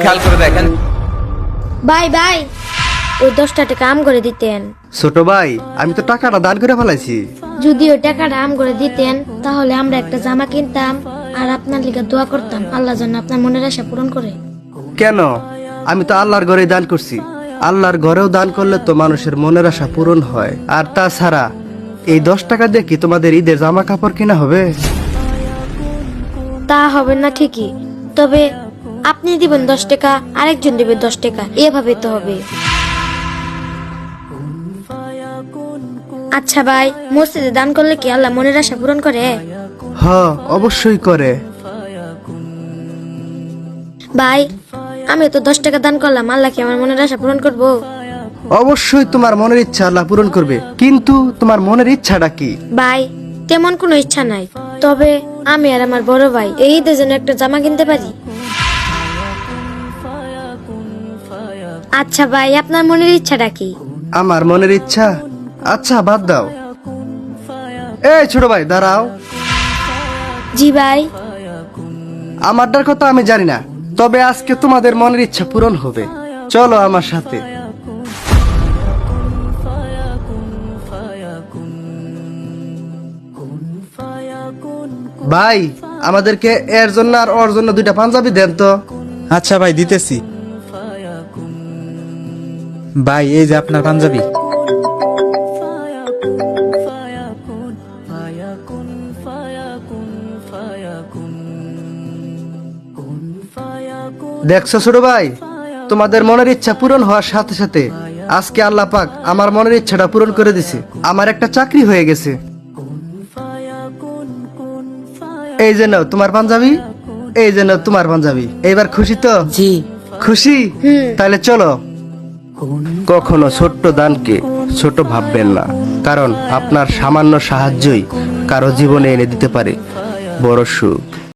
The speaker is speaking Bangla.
খেয়াল করে দেখেন। ভাই ভাই ওই 10টা টাকা আম করে দিতেন। ছোট ভাই, আমি তো টাকাটা দান করে ফেলাইছি। যদি ওই টাকাটা আম করে দিতেন তাহলে আমরা একটা জামা কিনতাম আর আপনার লিগে দোয়া করতাম আল্লাহ যেন আপনার মনের আশা পূরণ করে। কেন? আমি তো আল্লাহর ঘরে দান করছি। আল্লাহর ঘরেও দান করলে তো মানুষের মনের আশা পূরণ হয়। আর তাছাড়া এই 10 টাকা দিয়ে কি তোমাদের ঈদের জামা কাপড় কিনা হবে? তা হবে না ঠিকই, তবে আপনি দিবেন 10 টাকা, আরেকজন দিবে 10 টাকা, এভাবে তো হবে। আচ্ছা ভাই, মসজিদে দান করলে কি আল্লাহ মনের আশা পূরণ করে? হ, অবশ্যই করে। ভাই আমি তো 10 টাকা দান করলাম, আল্লাহ কি আমার মনের আশা পূরণ করবো? অবশ্যই তোমার মনের ইচ্ছা আল্লাহ পূরণ করবে, কিন্তু তোমার মনের ইচ্ছাটা কি? ভাই তেমন কোনো ইচ্ছা নাই, তবে আমি আর আমার বড় ভাই এই ঈদের জন্য একটা জামা কিনতে পারি। আচ্ছা ভাই, আপনার মনের ইচ্ছাটা কি? আমার মনের ইচ্ছা? আচ্ছা বাদ দাও। এই ছোট ভাই দাঁড়াও। জি ভাই। আমারটার কথা আমি জানি না, তবে আজকে তোমাদের মনের ইচ্ছা পূরণ হবে। চলো আমার সাথে। ভাই, আমাদেরকে এর জন্য আর ওর জন্য 2টা পাঞ্জাবি দেন তো। আচ্ছা ভাই, দিতেছি। ভাই এই যে আপনার পাঞ্জাবি। দেখছো ছোট ভাই, তোমাদের মনের ইচ্ছা পূরণ হওয়ার সাথে সাথে আজকে আল্লাহ পাক আমার মনের ইচ্ছাটা পূরণ করে দিছে। আমার একটা চাকরি হয়ে গেছে। এই যে নাও তোমার পাঞ্জাবি, এই যে নাও তোমার পাঞ্জাবি। এইবার খুশি তো? জি। খুশি? তাহলে চলো। কখনো ছোট্ট দানকে ছোট ভাববেন না, কারণ আপনার সামান্য সাহায্যই কারো জীবনে এনে দিতে পারে বড় সুখ।